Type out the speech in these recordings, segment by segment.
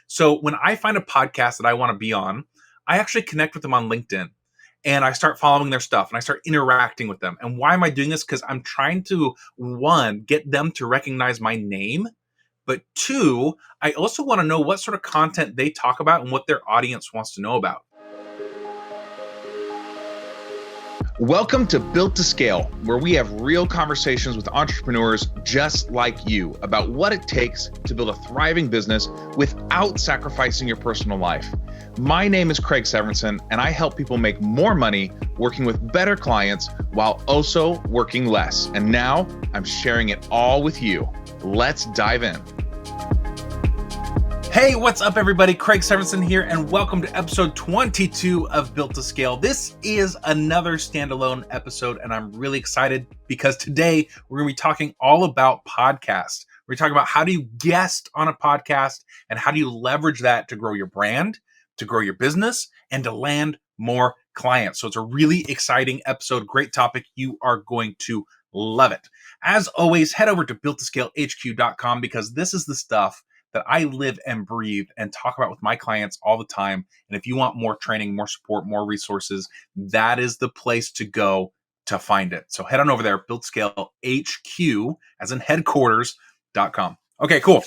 So when I find a podcast that I want to be on, I actually connect with them on LinkedIn and I start following their stuff and I start interacting with them. And why am I doing this? Because I'm trying to, one, get them to recognize my name. But two, I also want to know what sort of content they talk about and what their audience wants to know about. Welcome to Built to Scale, where we have real conversations with entrepreneurs just like you about what it takes to build a thriving business without sacrificing your personal life. My name is Craig Severinsen, and I help people make more money working with better clients while also working less. And now I'm sharing it all with you. Let's dive in. Hey, what's up, everybody? Craig Severinsen here, and welcome to episode 22 of Built to Scale. This is another standalone episode, and I'm really excited because today we're going to be talking all about podcasts. We're talking about how do you guest on a podcast and how do you leverage that to grow your brand, to grow your business, and to land more clients. So it's a really exciting episode, great topic. You are going to love it. As always, head over to builttoscalehq.com because this is the stuff that I live and breathe and talk about with my clients all the time. And if you want more training, more support, more resources, that is the place to go to find it. So head on over there, builttoscalehq, as in headquarters.com. Okay, cool.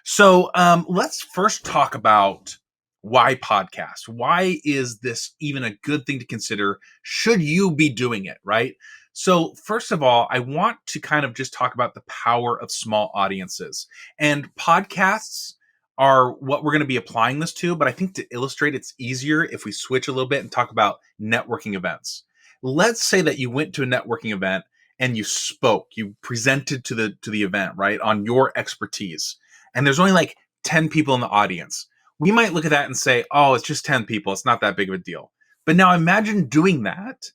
So let's first talk about why podcast. Why is this even a good thing to consider? Should you be doing it, right? So first of all, I want to kind of just talk about the power of small audiences. And podcasts are what we're going to be applying this to, but I think to illustrate it's easier if we switch a little bit and talk about networking events. Let's say that you went to a networking event and you spoke, you presented to the event, right, on your expertise. And there's only like 10 people in the audience. We might look at that and say, oh, it's just 10 people. It's not that big of a deal. But now imagine doing that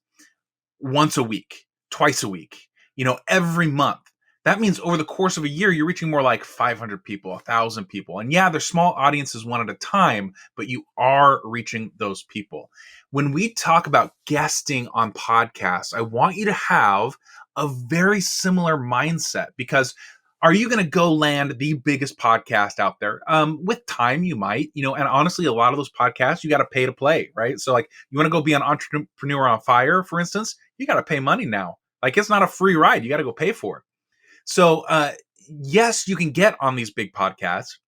once a week, twice a week, every month. That means over the course of a year, you're reaching more like 500 people, 1,000 people. And yeah, they're small audiences one at a time, but you are reaching those people. When we talk about guesting on podcasts, I want you to have a very similar mindset because are you going to go land the biggest podcast out there? With time, you might, and honestly, a lot of those podcasts, you got to pay to play, right? So like you want to go be an entrepreneur on fire, for instance, you got to pay money now. Like it's not a free ride. You got to go pay for it. So yes, you can get on these big podcasts,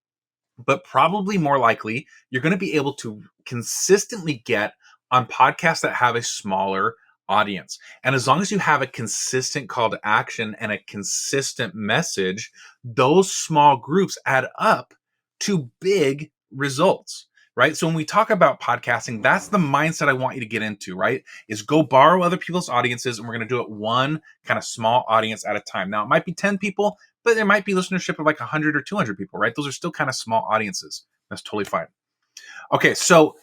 but probably more likely you're going to be able to consistently get on podcasts that have a smaller audience. And as long as you have a consistent call to action and a consistent message, those small groups add up to big results, right? So when we talk about podcasting, that's the mindset I want you to get into, right? Is go borrow other people's audiences and we're going to do it one kind of small audience at a time. Now it might be 10 people, but there might be listenership of like 100 or 200 people, right? Those are still kind of small audiences. That's totally fine. Okay, so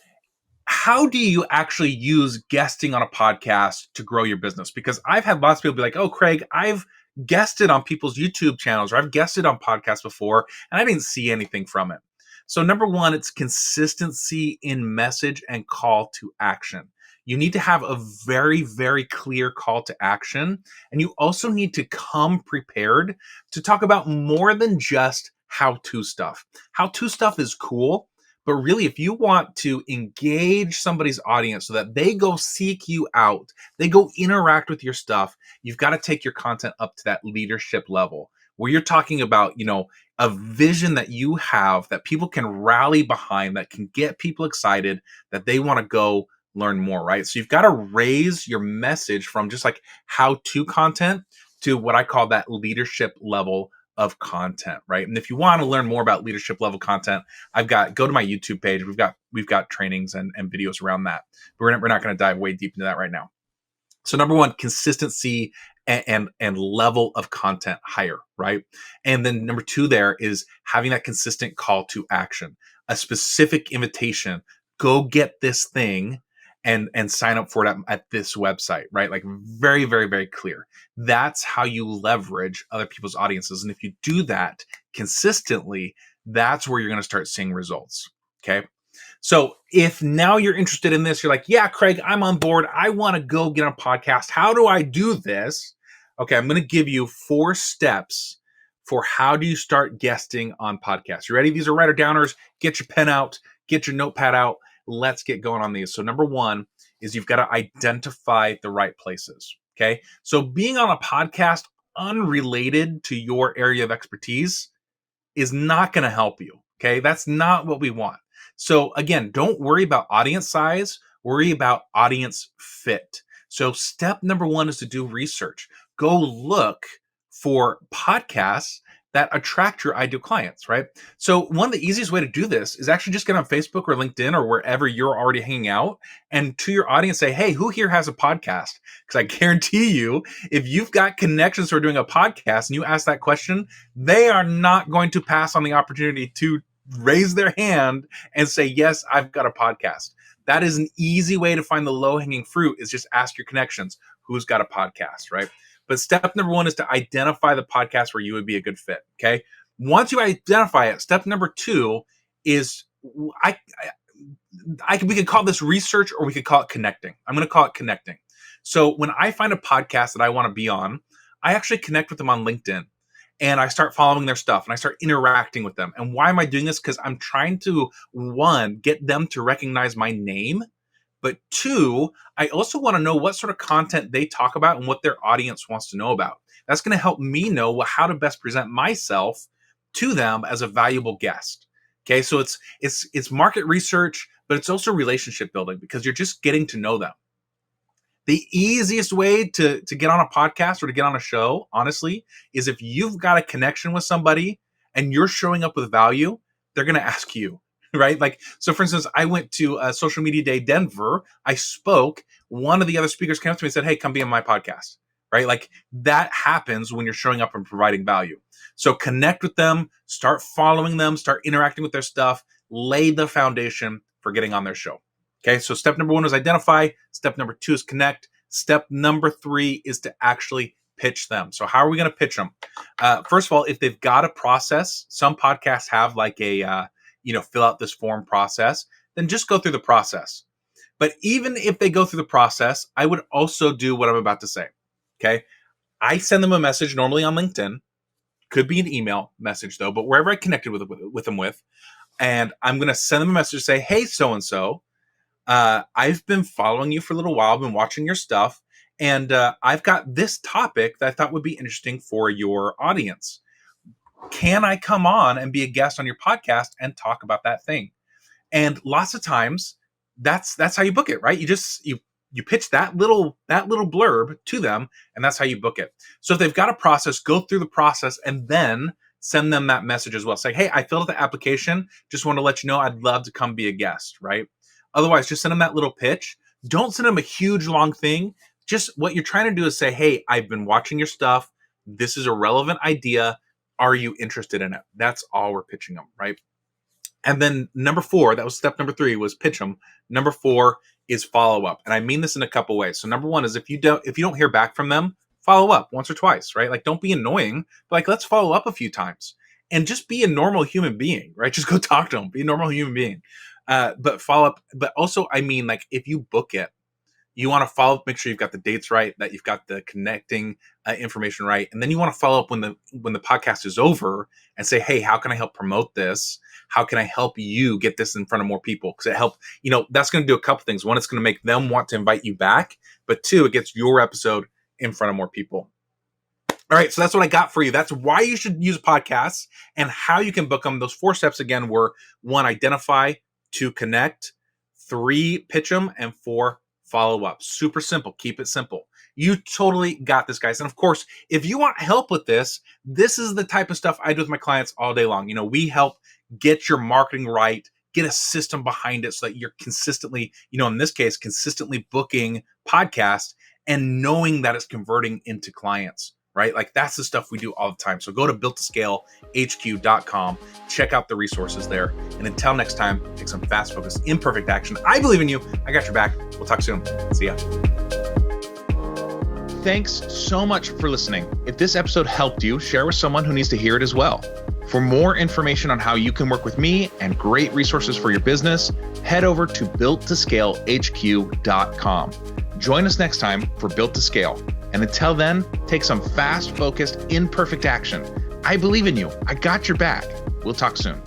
how do you actually use guesting on a podcast to grow your business? Because I've had lots of people be like, oh, Craig, I've guested on people's YouTube channels or I've guested on podcasts before and I didn't see anything from it. So number one, it's consistency in message and call to action. You need to have a very, very clear call to action. And you also need to come prepared to talk about more than just how-to stuff. How-to stuff is cool. But really, if you want to engage somebody's audience so that they go seek you out, they go interact with your stuff, you've got to take your content up to that leadership level where you're talking about, a vision that you have that people can rally behind, that can get people excited, that they want to go learn more, right? So you've got to raise your message from just like how-to content to what I call that leadership level of content, right? And if you want to learn more about leadership level content, go to my YouTube page. We've got trainings and videos around that. But we're not going to dive way deep into that right now. So number one, consistency and level of content higher, right? And then number two there is having that consistent call to action, a specific invitation. Go get this thing and sign up for it at this website, right? Like very, very, very clear. That's how you leverage other people's audiences. And if you do that consistently, that's where you're going to start seeing results. Okay. So if now you're interested in this, you're like, yeah, Craig, I'm on board. I want to go get on a podcast. How do I do this? Okay. I'm going to give you 4 steps for how do you start guesting on podcasts. You ready? These are writer downers. Get your pen out, get your notepad out. Let's get going on these. So number one is you've got to identify the right places. Okay. So being on a podcast unrelated to your area of expertise is not going to help you. Okay. That's not what we want. So again, don't worry about audience size, worry about audience fit. So step number one is to do research. Go look for podcasts that attract your ideal clients, right? So one of the easiest way to do this is actually just get on Facebook or LinkedIn or wherever you're already hanging out, and to your audience say, hey, who here has a podcast? Because I guarantee you, if you've got connections who are doing a podcast and you ask that question, they are not going to pass on the opportunity to raise their hand and say, yes, I've got a podcast. That is an easy way to find the low-hanging fruit, is just ask your connections, who's got a podcast, right? But step number one is to identify the podcast where you would be a good fit, okay? Once you identify it, step number two is, we could call this research or we could call it connecting. I'm going to call it connecting. So when I find a podcast that I want to be on, I actually connect with them on LinkedIn and I start following their stuff and I start interacting with them. And why am I doing this? Because I'm trying to, one, get them to recognize my name. But two, I also want to know what sort of content they talk about and what their audience wants to know about. That's going to help me know how to best present myself to them as a valuable guest. Okay, so it's market research, but it's also relationship building because you're just getting to know them. The easiest way to get on a podcast or to get on a show, honestly, is if you've got a connection with somebody and you're showing up with value, they're going to ask you. Right? Like, so for instance, I went to a Social Media Day Denver. I spoke. One of the other speakers came up to me and said, hey, come be on my podcast. Right? Like, that happens when you're showing up and providing value. So connect with them, start following them, start interacting with their stuff, lay the foundation for getting on their show. Okay. So step number one is identify. Step number two is connect. Step number three is to actually pitch them. So how are we going to pitch them? First of all, if they've got a process, some podcasts have like a, fill out this form process, then just go through the process. But even if they go through the process, I would also do what I'm about to say. Okay. I send them a message normally on LinkedIn, could be an email message though, but wherever I connected with them with, and I'm going to send them a message to say, hey, so-and-so, I've been following you for a little while, I've been watching your stuff, and I've got this topic that I thought would be interesting for your audience. Can I come on and be a guest on your podcast and talk about that thing? And lots of times that's how you book it, right? You pitch that little blurb to them, and that's how you book it. So if they've got a process, go through the process and then send them that message as well. Say, hey, I filled out the application. Just want to let you know I'd love to come be a guest, right? Otherwise, just send them that little pitch. Don't send them a huge long thing. Just what you're trying to do is say, hey, I've been watching your stuff. This is a relevant idea. Are you interested in it? That's all we're pitching them, right? And then number four, that was step number three, was pitch them. Number four is follow up. And I mean this in a couple ways. So number one is if you don't hear back from them, follow up once or twice, right? Like, don't be annoying, but like, let's follow up a few times and just be a normal human being, right? Just go talk to them, be a normal human being. But follow up. But also, I mean, like, if you book it, you want to follow up, make sure you've got the dates right, that you've got the connecting information right. And then you want to follow up when the podcast is over and say, hey, how can I help promote this? How can I help you get this in front of more people? Because it helps, that's going to do a couple things. One, it's going to make them want to invite you back. But two, it gets your episode in front of more people. All right, so that's what I got for you. That's why you should use podcasts and how you can book them. Those 4 steps again were: 1, identify; 2, connect; 3, pitch them; and 4, follow up. Super simple. Keep it simple. You totally got this, guys. And of course, if you want help with this is the type of stuff I do with my clients all day long. We help get your marketing right, get a system behind it so that you're consistently, in this case, consistently booking podcasts and knowing that it's converting into clients, right? Like, that's the stuff we do all the time. So go to builttoscalehq.com, check out the resources there. And until next time, take some fast, focused, imperfect action. I believe in you. I got your back. We'll talk soon. See ya. Thanks so much for listening. If this episode helped you, share with someone who needs to hear it as well. For more information on how you can work with me and great resources for your business, head over to builttoscalehq.com. Join us next time for Built to Scale. And until then, take some fast, focused, imperfect action. I believe in you. I got your back. We'll talk soon.